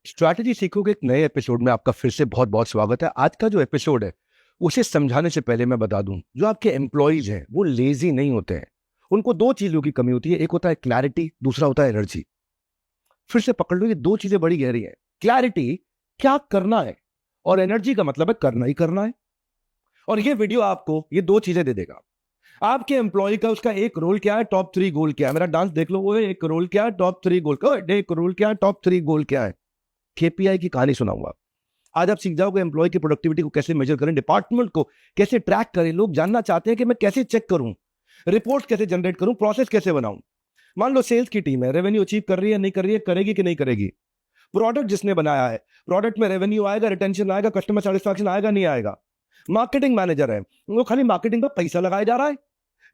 Strategy सीखो के एक नए एपिसोड में आपका फिर से बहुत बहुत स्वागत है। आज का जो एपिसोड है उसे समझाने से पहले मैं बता दूं, जो आपके एम्प्लॉयज हैं वो लेजी नहीं होते हैं। उनको दो चीजों की कमी होती है, एक होता है क्लैरिटी, दूसरा होता है एनर्जी। फिर से पकड़ लो, ये दो चीजें बड़ी गहरी हैं। क्लैरिटी क्या करना है और एनर्जी का मतलब है करना ही करना है। और ये वीडियो आपको ये दो चीजें दे देगा। आपके एम्प्लॉय का उसका एक रोल क्या है, टॉप 3 गोल क्या है। मेरा डांस देख लो, वो एक रोल क्या है, टॉप 3 गोल क्या है, एक रोल क्या है, टॉप 3 गोल क्या है। केपीआई की कहानी सुनाऊंगा। आज आप सीख जाओगे एम्प्लॉय की प्रोडक्टिविटी को कैसे मेजर करें, डिपार्टमेंट को कैसे ट्रैक करें। लोग जानना चाहते हैं कि मैं कैसे चेक करूं, रिपोर्ट कैसे जनरेट करूं, प्रोसेस कैसे बनाऊं। मान लो सेल्स की टीम है, रेवेन्यू अचीव कर रही है नहीं कर रही है, करेगी कि नहीं करेगी। प्रोडक्ट जिसने बनाया है, प्रोडक्ट में रेवेन्यू आएगा, रिटेंशन आएगा, कस्टमर सेटिस्फैक्शन आएगा नहीं आएगा। मार्केटिंग मैनेजर है, वो खाली मार्केटिंग पर पैसा लगाया जा रहा है,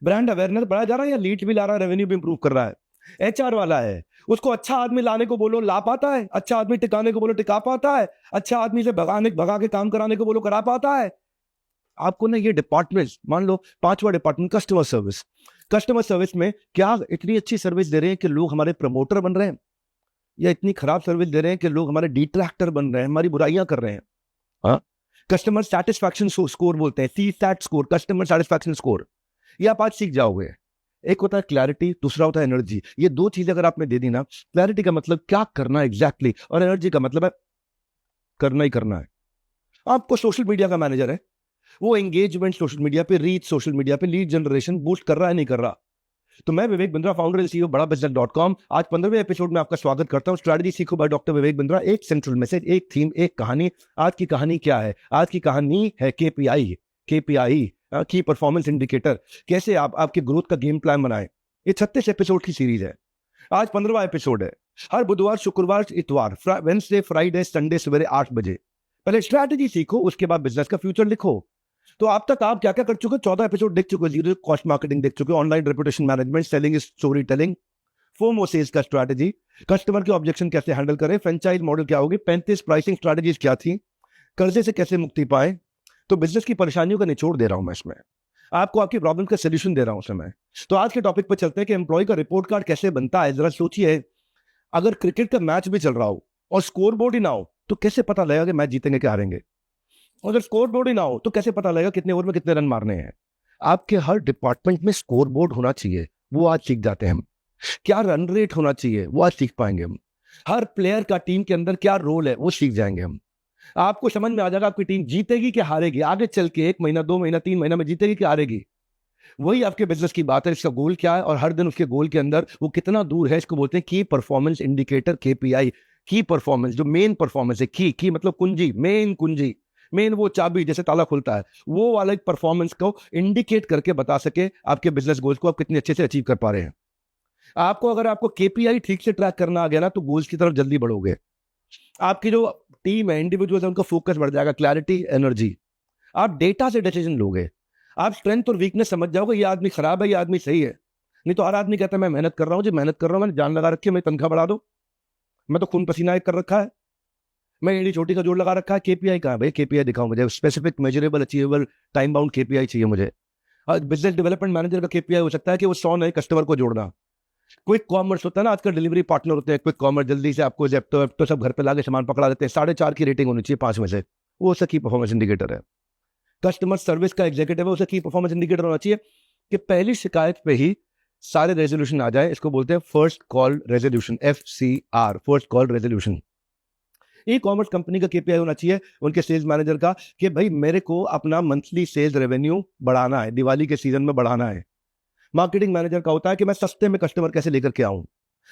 ब्रांड अवेयरनेस बढ़ाया जा रहा है या लीड भी ला रहा है, रेवेन्यू भी इंप्रूव कर रहा है। एचआर वाला है, उसको अच्छा आदमी लाने को बोलो ला पाता है, अच्छा आदमी टिकाने को बोलो टिका पाता है, अच्छा आदमी से भगा के काम कराने को बोलो करा पाता है। आपको ना ये डिपार्टमेंट, मान लो पांचवा department customer service. Customer service में क्या इतनी अच्छी सर्विस दे रहे हैं कि लोग हमारे प्रमोटर बन रहे हैं, या इतनी खराब सर्विस दे रहे हैं कि लोग हमारे डिट्रैक्टर बन रहे हैं, हमारी बुराइयां कर रहे हैं। हाँ, कस्टमर सेटिस्फैक्शन स्कोर बोलते हैं, CSAT score, customer satisfaction score. ये आप आज सीख जाओगे। एक होता है क्लैरिटी, दूसरा होता है एनर्जी। ये दो चीजें अगर आपने दे दी ना, क्लैरिटी का मतलब क्या करना है एग्जैक्टली, और एनर्जी का मतलब है करना ही करना है। आपको सोशल मीडिया का मैनेजर है, वो एंगेजमेंट सोशल मीडिया पे, रीच सोशल मीडिया पे, लीड जनरेशन बूस्ट कर रहा है नहीं कर रहा। तो मैं Vivek Bindra, founder and CEO badabusiness.com, आज 15वें एपिसोड में आपका स्वागत करता हूं। स्ट्रैटेजी सीखो बाय डॉक्टर विवेक बिंद्रा। एक सेंट्रल मैसेज, एक थीम, एक कहानी। आज की कहानी क्या है? आज की कहानी है केपीआई की परफॉर्मेंस इंडिकेटर। कैसे आप आपके ग्रोथ का गेम प्लान बनाएं। ये 36 एपिसोड की सीरीज है, आज 15वां एपिसोड है। हर बुधवार, शुक्रवार, इतवार, वेडनेसडे, फ्राइडे, संडे सवेरे 8 बजे। पहले स्ट्रैटेजी सीखो, उसके बाद बिजनेस का फ्यूचर लिखो। तो आप तक आप क्या क्या कर चुके? 14 एपिसोड देख चुके, जीरो कॉस्ट मार्केटिंग देख चुके, online reputation management, selling, storytelling, FOMO sales का स्ट्रैटेजी, कस्टमर के ऑब्जेक्शन कैसे हैंडल करें, फ्रेंचाइज मॉडल क्या होगी, 35 प्राइसिंग स्ट्रैटेजीज क्या थी, कर्जे से कैसे मुक्ति पाए। तो बिजनेस की परेशानियों का निचोड़ दे रहा हूं मैं इसमें, आपको आपकी प्रॉब्लम का सोल्यूशन दे रहा हूं उसमें। तो आज के टॉपिक पर चलते हैं कि एम्प्लॉय का रिपोर्ट कार्ड कैसे बनता है। जरा सोचिए, अगर क्रिकेट का मैच भी चल रहा हो और स्कोर बोर्ड ही ना हो तो कैसे पता लगेगा कि मैच जीतेंगे कि हारेंगे। और अगर स्कोर बोर्ड ही ना हो तो कैसे पता लगेगा कितने ओवर में कितने रन मारने हैं। आपके हर डिपार्टमेंट में स्कोर बोर्ड होना चाहिए, वो आज सीख जाते हैं हम। क्या रन रेट होना चाहिए, वो आज सीख पाएंगे हम। हर प्लेयर का टीम के अंदर क्या रोल है, वो सीख जाएंगे हम। आपको समझ में आ जाएगा आपकी टीम जीतेगी कि हारेगी, आगे चल के 1 महीना, 2 महीना, 3 महीना में जीतेगी कि हारेगी। वही आपके बिजनेस की बात है, इसका गोल क्या है और हर दिन उसके गोल के अंदर वो कितना दूर है। इसको बोलते हैं की परफॉर्मेंस इंडिकेटर, केपीआई। की परफॉर्मेंस, जो मेन परफॉर्मेंस है, की मतलब कुंजी, मेन कुंजी, मेन वो चाबी जैसे ताला खुलता है, वो वाला एक परफॉर्मेंस को इंडिकेट करके बता सके आपके बिजनेस गोल्स को आप कितने अच्छे से अचीव कर पा रहे हैं। आपको अगर आपको केपीआई ठीक से ट्रैक करना आ गया ना, तो गोल्स की तरफ जल्दी बढ़ोगे। आपकी जो टीम है, इंडिविजुअल्स है, उनका फोकस बढ़ जाएगा, क्लैरिटी, एनर्जी। आप डेटा से डिसीजन लोगे, आप स्ट्रेंथ और वीकनेस समझ जाओगे, ये आदमी खराब है, ये आदमी सही है। नहीं तो हर आदमी कहता है मैं मेहनत कर रहा हूं जी, मेहनत कर रहा हूं, मैंने जान लगा रखी है, मेरी तनख्वाह बढ़ा दो, मैं तो खून पसीना एक कर रखा है, मैं एड़ी छोटी का जोड़ लगा रखा है। केपीआई कहां है भाई? केपीआई दिखाओ मुझे, specific, measurable, achievable, time bound KPI चाहिए मुझे। बिजनेस डेवलपमेंट मैनेजर का केपीआई हो सकता है कि वो 100 नए कस्टमर को जोड़ना। क्विक कॉमर्स होता है ना, आजकल डिलीवरी पार्टनर होते हैं, क्विक कॉमर्स, जल्दी से आपको जेप्टो वेप्टो सब घर पे लाके सामान पकड़ा देते हैं, 4.5 की रेटिंग होनी चाहिए 5 में से, वो उसका की परफॉर्मेंस इंडिकेटर है। कस्टमर सर्विस का एग्जीक्यूटिव है, उसे की परफॉर्मेंस इंडिकेटर होना चाहिए कि पहली शिकायत पे ही सारे रेजोल्यूशन आ जाए। इसको बोलते हैं first call resolution, FCR, first call resolution. E commerce company का केपीआई होना चाहिए उनके सेल्स मैनेजर का कि भाई मेरे को अपना मंथली सेल्स रेवेन्यू बढ़ाना है, दिवाली के सीजन में बढ़ाना है। मार्केटिंग मैनेजर का होता है कि मैं सस्ते में कस्टमर कैसे लेकर के आऊं।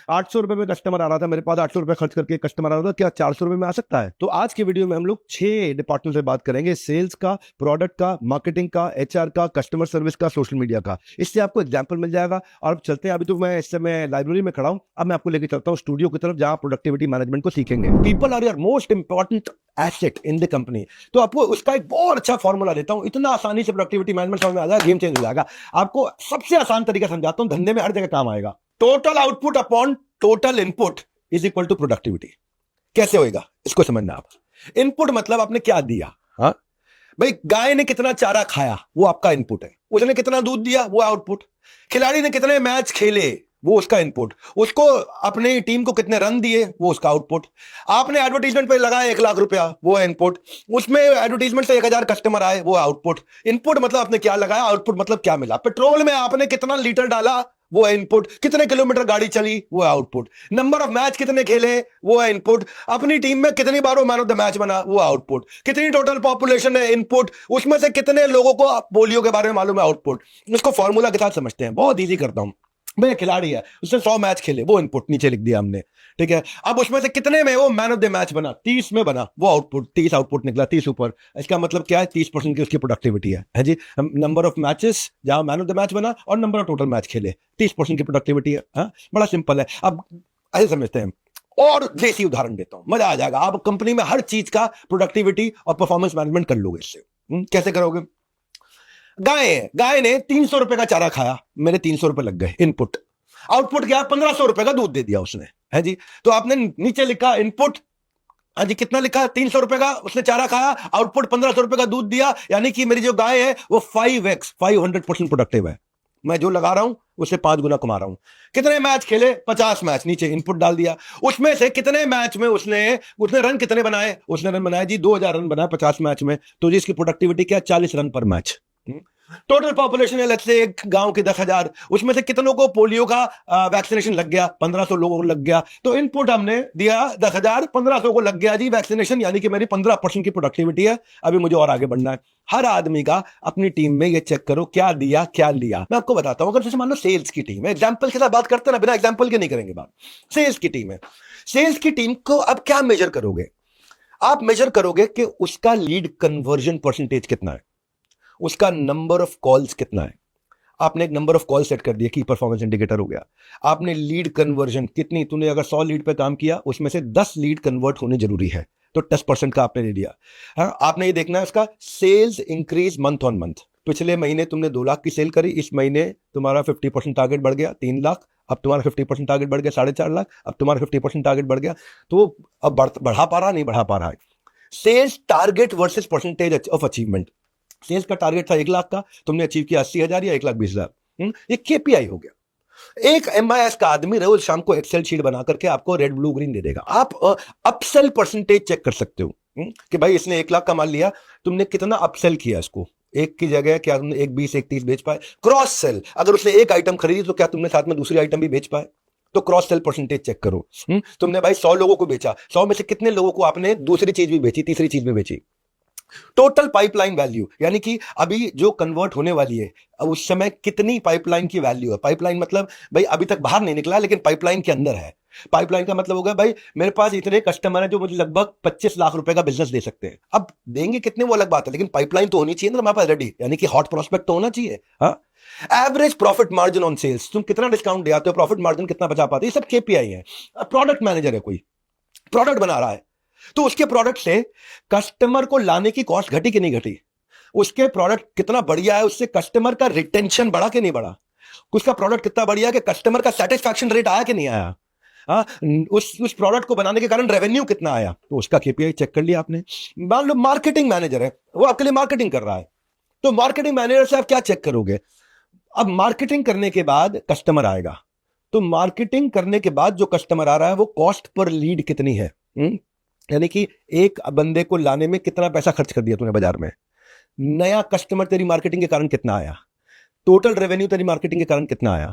800 रुपए में कस्टमर आ रहा था मेरे पास, 800 रुपए खर्च करके कस्टमर आ रहा था, क्या 400 रुपए में आ सकता है? तो आज के वीडियो में हम लोग 6 डिपार्टमेंट से बात करेंगे, सेल्स का, प्रोडक्ट का, मार्केटिंग का, एचआर का, कस्टमर सर्विस का, सोशल मीडिया का। इससे आपको एग्जांपल मिल जाएगा। और अब चलते हैं, अभी तो मैं इस समय लाइब्रेरी में खड़ा हूं, अब मैं आपको लेकर चलता हूं स्टूडियो की तरफ, जहां प्रोडक्टिविटी मैनेजमेंट को सीखेंगे। People are your most important asset in the company. तो आपको उसका एक बहुत अच्छा फॉर्मूला देता हूं, इतना आसानी से प्रोडक्टिविटी मैनेजमेंट समझ में आ जाएगा, गेम चेंज हो जाएगा। आपको सबसे आसान तरीका समझाता हूं, धंधे में हर जगह काम आएगा। Total output upon total input is equal to productivity. कैसे होएगा इसको समझना आप। इनपुट मतलब आपने क्या दिया। हाँ भाई, गाय ने कितना चारा खाया वो आपका इनपुट है, उसने कितना दूध दिया वो आउटपुट, खिलाड़ी ने कितने मैच खेले वो उसका इनपुट, उसको अपनी टीम को कितने रन दिए वो उसका आउटपुट, आपने एडवर्टीजमेंट पे लगाया 1 लाख रुपया वो है इनपुट, उसमें एडवर्टीजमेंट से 1000 कस्टमर आए वो आउटपुट। इनपुट मतलब आपने क्या लगाया, आउटपुट मतलब क्या मिला। पेट्रोल में आपने कितना लीटर डाला वो है इनपुट, कितने किलोमीटर गाड़ी चली वो है आउटपुट, नंबर ऑफ मैच कितने खेले वो है इनपुट, अपनी टीम में कितनी बार वो मैन ऑफ द मैच बना वो आउटपुट, कितनी टोटल पॉपुलेशन है इनपुट, उसमें से कितने लोगों को पोलियो के बारे में मालूम है आउटपुट। इसको फॉर्मूला के साथ समझते हैं, बहुत ईजी करता हूं। भाई खिलाड़ी है, उसने 100 मैच खेले वो इनपुट नीचे लिख दिया हमने, ठीक है। अब उसमें से कितने में वो मैन ऑफ द मैच बना, 30 में बना वो आउटपुट, 30 आउटपुट निकला, 30 ऊपर। इसका मतलब क्या है, 30% की उसकी प्रोडक्टिविटी है जी। नंबर ऑफ मैचेस जहां मैन ऑफ द मैच बना और नंबर ऑफ टोटल मैच खेले, 30% की प्रोडक्टिविटी है। हाँ, बड़ा सिंपल है। अब ऐसे समझते हैं, और देसी उदाहरण देता हूं, मजा आ जाएगा। आप कंपनी में हर चीज का प्रोडक्टिविटी और परफॉर्मेंस मैनेजमेंट कर लोगे इससे। कैसे करोगे। गाय ने 300 रुपए का चारा खाया, मेरे 300 रुपए लग गए इनपुट। आउटपुट क्या, 1500 रुपए का दूध दे दिया उसने, है जी। तो आपने नीचे लिखा इनपुट, हाँ जी, कितना लिखा, 300 रुपए का उसने चारा खाया, आउटपुट 1500 रुपए का दूध दिया, यानी कि मेरी जो गाय है वो 5x 500% प्रोडक्टिव है। मैं जो लगा रहा हूं उससे 5 गुना कमा रहा हूं। कितने मैच खेले, 50 मैच, नीचे इनपुट डाल दिया। उसमें से कितने मैच में उसने रन कितने बनाए, उसने रन बनाए जी 2000 रन बनाए 50 मैच में, तो जी इसकी प्रोडक्टिविटी क्या, 40 रन पर मैच। टोटल पॉपुलेशन है लेट्स से एक गांव के 10,000, उसमें से कितनों को पोलियो का वैक्सीनेशन लग गया, 1500 लोगों को लग गया। तो इनपुट हमने दिया 10,000, 1500 को लग गया जी वैक्सीनेशन, यानी कि मेरी 15% की प्रोडक्टिविटी है। अभी मुझे और आगे बढ़ना है। हर आदमी का अपनी टीम में ये चेक करो क्या दिया क्या लिया। मैं आपको बताता हूं, अगर जैसे मान लो सेल्स की टीम है, एग्जाम्पल के साथ बात करते हैं ना, बिना एग्जाम्पल के नहीं करेंगे बात। सेल्स की टीम है, सेल्स की टीम को अब क्या मेजर करोगे, आप मेजर करोगे कि उसका लीड कन्वर्जन परसेंटेज कितना है, उसका नंबर ऑफ कॉल्स कितना है। आपने एक नंबर ऑफ कॉल सेट कर दिया, की परफॉर्मेंस इंडिकेटर हो गया। आपने लीड कन्वर्जन कितनी, तूने अगर 100 लीड पे काम किया उसमें से 10 लीड कन्वर्ट होने जरूरी है, तो 10% का आपने ले लिया। हाँ, आपने ये देखना है उसका sales increase month on month. पिछले महीने तुमने 2 लाख की सेल करी, इस महीने तुम्हारा 50% टारगेट बढ़ गया 3 लाख, अब तुम्हारा 50% टारगेट बढ़ गया 4.5 लाख, अब तुम्हारा 50% टारगेट बढ़ गया। तो अब बढ़ा पा रहा नहीं बढ़ा पा रहा है। Sales target versus percentage of achievement. Sales का टारगेट था 1 लाख का, तुमने अचीव किया 80,000 या 1,20,000। ये केपीआई हो गया। एक एमआईएस का आदमी रोज शाम को एक्सेल शीट बना करके आपको रेड ब्लू ग्रीन दे देगा। आप अपसेल परसेंटेज चेक कर सकते हो कि भाई इसने 1 लाख का माल लिया, तुमने कितना अपसेल किया इसको, एक की जगह क्या तुमने 1,20 1,30 बेच पाए। क्रॉस सेल, अगर उसने एक आइटम खरीदी तो क्या तुमने साथ में दूसरी आइटम भी बेच पाए। तो क्रॉस सेल परसेंटेज चेक करो। तुमने भाई 100 लोगों को बेचा, 100 में से कितने लोगों को आपने दूसरी चीज भी बेची, तीसरी चीज भी बेची। टोटल पाइपलाइन वैल्यू, यानी कि अभी जो कन्वर्ट होने वाली है उस समय कितनी पाइपलाइन की वैल्यू है। पाइपलाइन मतलब भाई अभी तक बाहर नहीं निकला लेकिन पाइपलाइन के अंदर है। पाइपलाइन का मतलब होगा भाई मेरे पास इतने कस्टमर हैं जो मुझे लगभग 25 लाख रुपए का बिजनेस दे सकते हैं। अब देंगे कितने वो अलग बात है, लेकिन पाइपलाइन तो होनी चाहिए ना हमारे पास रेडी, यानी कि हॉट प्रोस्पेक्ट तो होना चाहिए। हाँ, average profit margin on sales, तुम कितना डिस्काउंट दे आते हो, प्रॉफिट मार्जिन कितना बचा पाते हो, ये सब केपीआई है। प्रोडक्ट मैनेजर है, कोई प्रोडक्ट बना रहा है तो उसके प्रोडक्ट से कस्टमर को लाने की कॉस्ट घटी कि नहीं घटी, उसके प्रोडक्ट कितना बढ़िया है, उससे कस्टमर का रिटेंशन बढ़ा कि नहीं बढ़ा, उसका प्रोडक्ट कितना बढ़िया है कि कस्टमर का सेटिस्फैक्शन रेट आया कि नहीं आया। हाँ, उस प्रोडक्ट को बनाने के कारण रेवेन्यू कितना आया, तो उसका केपीआई चेक कर लिया आपने। मान लो मार्केटिंग मैनेजर है, वो आपके लिए मार्केटिंग कर रहा है, तो मार्केटिंग मैनेजर से आप क्या चेक करोगे। अब मार्केटिंग करने के बाद कस्टमर आएगा, तो मार्केटिंग करने के बाद जो कस्टमर आ रहा है वो कॉस्ट पर लीड कितनी है, यानी कि एक बंदे को लाने में कितना पैसा खर्च कर दिया तूने बाजार में, नया कस्टमर तेरी मार्केटिंग के कारण कितना आया, टोटल रेवेन्यू तेरी मार्केटिंग के कारण कितना आया,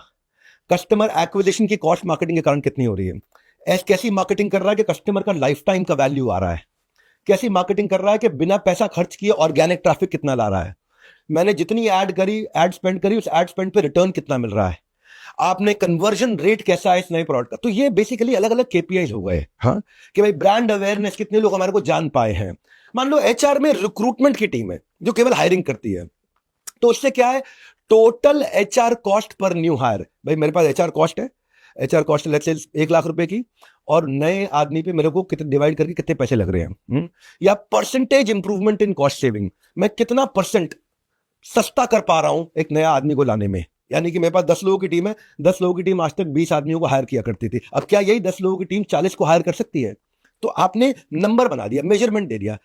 कस्टमर एक्विजिशन की कॉस्ट मार्केटिंग के कारण कितनी हो रही है। कैसी मार्केटिंग कर रहा है कि कस्टमर का लाइफ टाइम का वैल्यू आ रहा है, कैसी मार्केटिंग कर रहा है कि बिना पैसा खर्च किए ऑर्गेनिक ट्रैफिक कितना ला रहा है, मैंने जितनी एड स्पेंड करी उस एड स्पेंड पे रिटर्न कितना मिल रहा है, आपने कन्वर्जन रेट कैसा है इस नए प्रोडक्ट का। तो ये बेसिकली अलग अलग केपीआई हो गए। हाँ, कि भाई ब्रांड अवेयरनेस, कितने लोग हमारे को जान पाए हैं। मान लो एचआर में रिक्रूटमेंट की टीम है जो केवल हायरिंग करती है, तो उससे क्या है, total HR cost per new hire. भाई मेरे पास एचआर कॉस्ट है, HR cost let's say 1 lakh रुपए की, और नए आदमी पे मेरे को कितने डिवाइड करके कितने पैसे लग रहे हैं, या percentage improvement in cost saving, मैं कितना परसेंट सस्ता कर पा रहा हूं एक नया आदमी को लाने में। यानी कि मेरे पास 10 लोगों की टीम है, 10 लोगों की टीम आज तक 20 आदमियों को हायर किया करती थी, अब क्या यही 10 लोगों की टीम 40 को हायर कर सकती है। तो आपने नंबर बना दिया, मेजरमेंट दे दिया।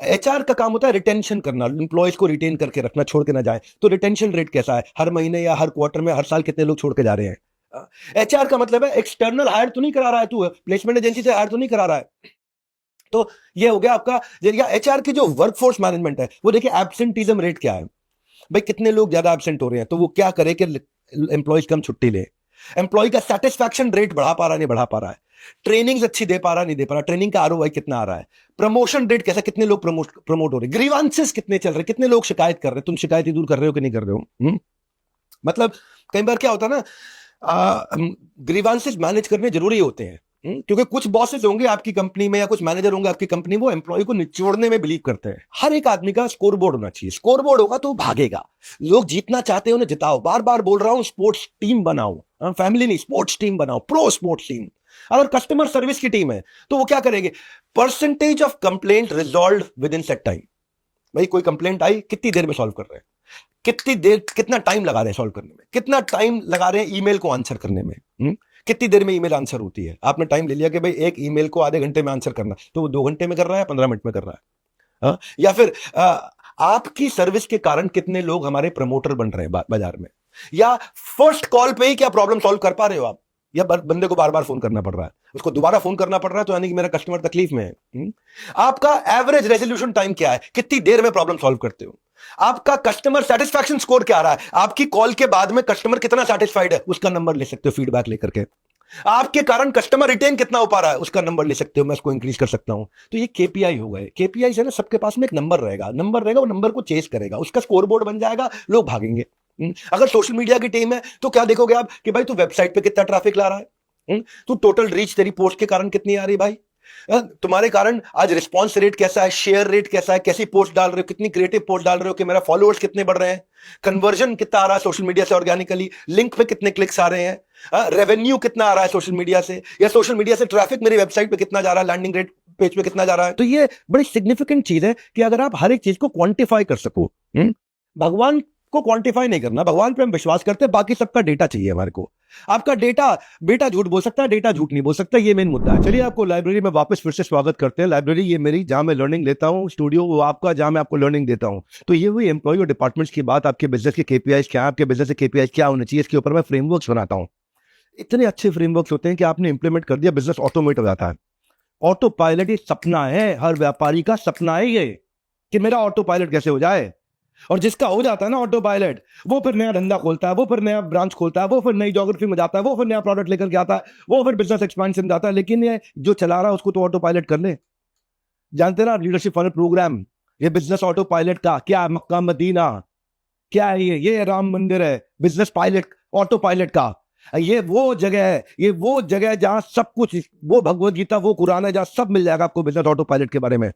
एचआर का काम होता है रिटेंशन करना, एम्प्लॉयज को रिटेन करके रखना, छोड़ के ना जाए। तो रिटेंशन रेट कैसा है, हर महीने या हर क्वार्टर में, हर साल कितने लोग छोड़ के जा रहे हैं, एचआर का मतलब है एक्सटर्नल हायर तो नहीं करा रहा है तू, प्लेसमेंट एजेंसी से हायर तो नहीं करा रहा है। तो ये हो गया आपका। एचआर की जो वर्कफोर्स मैनेजमेंट है वो देखिए एब्सेंटीज्म रेट क्या है भाई, कितने लोग ज्यादा एब्सेंट हो रहे हैं तो वो क्या करे कि एम्प्लॉयज कम छुट्टी ले। एम्प्लॉय का सेटिस्फैक्शन रेट बढ़ा पा रहा नहीं बढ़ा पा रहा है, ट्रेनिंग अच्छी दे पा रहा नहीं दे पा रहा, ट्रेनिंग का आरओआई कितना आ रहा है, प्रमोशन रेट कैसा, कितने लोग प्रमोट हो रहे, ग्रीवांसेस कितने चल रहे, कितने लोग शिकायत कर रहे हैं, तुम शिकायत दूर कर रहे हो कि नहीं कर रहे हो। मतलब कई बार क्या होता है ना, ग्रीवांसेस मैनेज करने जरूरी होते हैं। क्योंकि कुछ बॉसेस होंगे आपकी कंपनी में या कुछ मैनेजर होंगे आपकी कंपनी, वो एम्प्लॉय को निचोड़ने में बिलीव करते हैं। हर एक आदमी का स्कोर बोर्ड होना चाहिए, स्कोर बोर्ड होगा तो वो भागेगा। लोग जीतना चाहते हैं उन्हें जिताओ, बार बार बोल रहा हूं, स्पोर्ट्स टीम बनाओ, फैमिली नहीं स्पोर्ट्स टीम बनाओ, प्रो स्पोर्ट्स टीम। अगर कस्टमर सर्विस की टीम है तो वो क्या करेंगे, percentage of complaint resolve with in set time. भाई कोई कंप्लेंट आई कितनी देर में सॉल्व कर रहे हैं, कितनी देर, कितना टाइम लगा रहे हैं सॉल्व करने में, कितना टाइम लगा रहे हैं ईमेल को आंसर करने में, कितनी देर में ईमेल आंसर होती है। आपने टाइम ले लिया कि भाई एक ईमेल को आधे घंटे में आंसर करना, तो वो 2 घंटे में कर रहा है, 15 मिनट में कर रहा है। या फिर आपकी सर्विस के कारण कितने लोग हमारे प्रमोटर बन रहे हैं बाजार में, या फर्स्ट कॉल पे ही क्या प्रॉब्लम सॉल्व कर पा रहे हो आप, या बंदे को बार बार फोन करना पड़ रहा है, उसको दोबारा फोन करना पड़ रहा है, तो यानी कि मेरा कस्टमर तकलीफ में है। आपका एवरेज रेजोल्यूशन टाइम क्या है, कितनी देर में प्रॉब्लम सॉल्व करते हो। आपका कस्टमर सेटिस्फैक्शन स्कोर क्या आ रहा है, आपकी कॉल के बाद में कस्टमर कितना सेटिस्फाइड है उसका नंबर ले सकते हो फीडबैक लेकर के। आपके कारण कस्टमर रिटेन कितना हो पा रहा है उसका नंबर ले सकते हो, मैं इसको इंक्रीज कर सकता हूं। तो ये केपीआई हो गए। केपीआई से ना सबके पास में एक नंबर रहेगा, वो नंबर को चेस करेगा, उसका स्कोर बोर्ड बन जाएगा, लोग भागेंगे। अगर सोशल मीडिया की टीम है तो क्या देखोगे आप कि भाई तू वेबसाइट पे कितना ट्रैफिक ला रहा है, तू टोटल रीच तेरी पोस्ट के कारण कितनी आ रही भाई, तुम्हारे कारण आज रिस्पॉन्स रेट कैसा है, शेयर रेट कैसा है, कैसी पोस्ट डाल रहे हो, कितनी क्रिएटिव पोस्ट डाल रहे हो, कि मेरा फॉलोअर्स कितने बढ़ रहे हैं, कन्वर्जन कितना आ रहा है सोशल मीडिया से ऑर्गेनिकली, लिंक पे कितने क्लिक्स आ रहे हैं, रेवेन्यू कितना आ रहा है सोशल मीडिया से, या सोशल मीडिया से ट्रैफिक मेरी वेबसाइट पे कितना जा रहा है, लैंडिंग रेट पेज पे कितना जा रहा है। तो ये बड़ी सिग्निफिकेंट चीज है कि अगर आप हर एक चीज को क्वांटिफाई कर सको। भगवान को क्वांटिफाई नहीं करना, भगवान पे हम विश्वास करते हैं, बाकी सबका डेटा चाहिए हमारे को। आपका डेटा, बेटा झूठ बोल सकता है, डेटा झूठ नहीं बोल सकता, ये मेन मुद्दा है। चलिए आपको लाइब्रेरी में वापस फिर से स्वागत करते हैं। लाइब्रेरी ये मेरी, जहां मैं लर्निंग लेता हूँ, स्टूडियो वो आपका जहां मैं आपको लर्निंग देता हूँ। तो ये हुई एम्प्लॉय और डिपार्टमेंट्स की बात। आपके बिजनेस के केपीआईज क्या है, आपके बिजनेस के केपीआईज क्या होने चाहिए, इसके ऊपर मैं फ्रेमवर्क्स बनाता हूँ। इतने अच्छे फ्रेमवर्क्स होते हैं कि आपने इंप्लीमेंट कर दिया, बिजनेस ऑटोमेट हो जाता है। ऑटो पायलट ये सपना है, हर व्यापारी का सपना है ये, कि मेरा ऑटो पायलट कैसे हो जाए। और जिसका हो जाता है ना ऑटो पायलट, वो फिर नया धंधा खोलता है, वो फिर नया ब्रांच खोलता है, वो फिर नई ज्योग्राफी में जाता है, वो फिर नया प्रोडक्ट लेकर के आता है, वो फिर बिजनेस एक्सपेंशन जाता है। लेकिन ये जो चला रहा है उसको तो ऑटो पायलट कर ले। जानते ना लीडरशिप फनल प्रोग्राम, ये बिजनेस ऑटो पायलट का क्या, मक्का मदीना क्या है, ये राम मंदिर है बिजनेस पायलट, ऑटो पायलट का। ये वो जगह है, ये वो जगह है जहां सब कुछ, वो भगवत गीता, वो कुरान है, जहां सब मिल जाएगा आपको बिजनेस ऑटो पायलट के बारे में।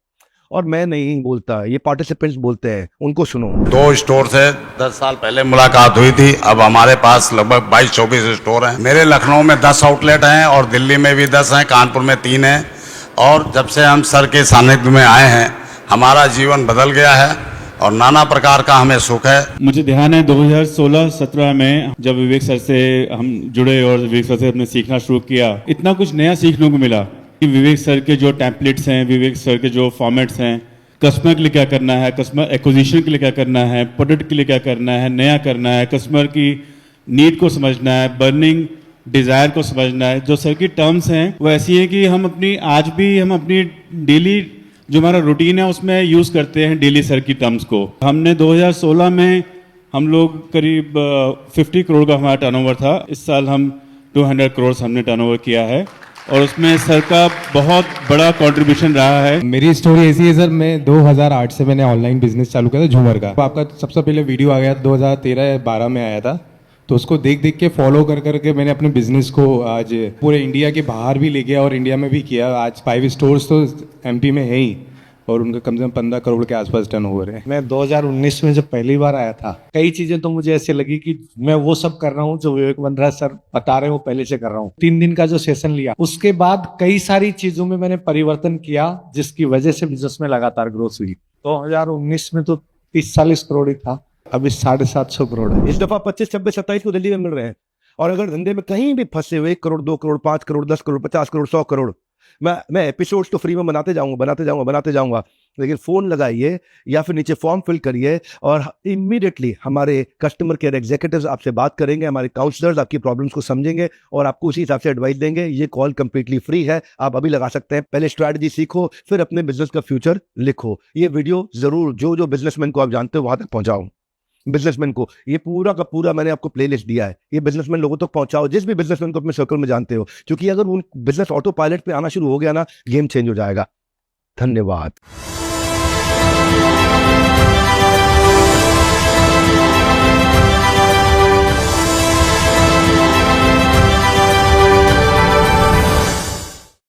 और मैं नहीं बोलता, ये पार्टिसिपेंट्स बोलते हैं, उनको सुनो। 2 स्टोर से 10 साल पहले मुलाकात हुई थी, अब हमारे पास लगभग 22-24 स्टोर हैं। मेरे लखनऊ में 10 आउटलेट हैं और दिल्ली में भी 10 हैं, कानपुर में 3 हैं। और जब से हम सर के सानिध्य में आए हैं, हमारा जीवन बदल गया है और नाना प्रकार का हमें सुख है। मुझे ध्यान है 2016-17 में जब विवेक सर से हम जुड़े और विवेक सर से हमने सीखना शुरू किया, इतना कुछ नया सीखने को मिला कि विवेक सर के जो टेम्पलेट्स हैं, विवेक सर के जो फॉर्मेट्स हैं, कस्टमर के लिए क्या करना है, कस्टमर एक्विजिशन के लिए क्या करना है, प्रोडक्ट के लिए क्या करना है, नया करना है, कस्टमर की नीड को समझना है, बर्निंग डिज़ायर को समझना है। जो सर की टर्म्स हैं वो ऐसी है कि हम अपनी डेली जो हमारा रूटीन है उसमें यूज़ करते हैं डेली सर की टर्म्स को। हमने 2016 में हम लोग करीब 50 करोड़ का हमारा टर्नओवर था। इस साल हम 200 करोड़ हमने टर्नओवर किया है और उसमें सर का बहुत बड़ा कंट्रीब्यूशन रहा है। मेरी स्टोरी ऐसी है सर, मैं 2008 से मैंने ऑनलाइन बिजनेस चालू किया था झूमर का। आपका सबसे पहले वीडियो आ गया 2013-12 में आया था, तो उसको देख देख के फॉलो कर करके मैंने अपने बिजनेस को आज पूरे इंडिया के बाहर भी ले गया और इंडिया में भी किया। आज 5 स्टोर्स तो एमपी में है ही और उनका कम से कम 15 करोड़ के आसपास टर्नओवर है। मैं 2019 में जब पहली बार आया था, कई चीजें तो मुझे ऐसे लगी कि मैं वो सब कर रहा हूँ जो विवेक वंद्रा सर बता रहे हैं वो पहले से कर रहा हूँ। 3 दिन का जो सेशन लिया उसके बाद कई सारी चीजों में मैंने परिवर्तन किया, जिसकी वजह से बिजनेस में लगातार ग्रोथ हुई। 2019 में तो 30-40 करोड़ ही था, अभी 750 करोड़ है। इस दफा 25, 26, 27 को दिल्ली में मिल रहे हैं। और अगर धंधे में कहीं भी फंसे हुए 1 करोड़, 2 करोड़, 5 करोड़, 10 करोड़, 50 करोड़, 100 करोड़, मैं एपिसोड्स तो फ्री में बनाते जाऊंगा। लेकिन फ़ोन लगाइए या फिर नीचे फॉर्म फिल करिए और इमीडिएटली हमारे कस्टमर केयर एग्जीक्यूटिव्स आपसे बात करेंगे, हमारे काउंसलर्स आपकी प्रॉब्लम्स को समझेंगे और आपको उसी हिसाब से एडवाइस देंगे। ये कॉल कंप्लीटली फ्री है, आप अभी लगा सकते हैं। पहले स्ट्रैटेजी सीखो, फिर अपने बिजनेस का फ्यूचर लिखो। ये वीडियो ज़रूर जो बिजनेसमैन को आप जानते हो वहाँ तक पहुँचाओ। बिजनेसमैन को ये पूरा का पूरा मैंने आपको प्लेलिस्ट दिया है, ये बिजनेसमैन लोगों तक पहुंचाओ, जिस भी बिजनेसमैन को अपने सर्कल में जानते हो, क्योंकि अगर उन बिजनेस ऑटो पायलट पे आना शुरू हो गया ना, गेम चेंज हो जाएगा। धन्यवाद।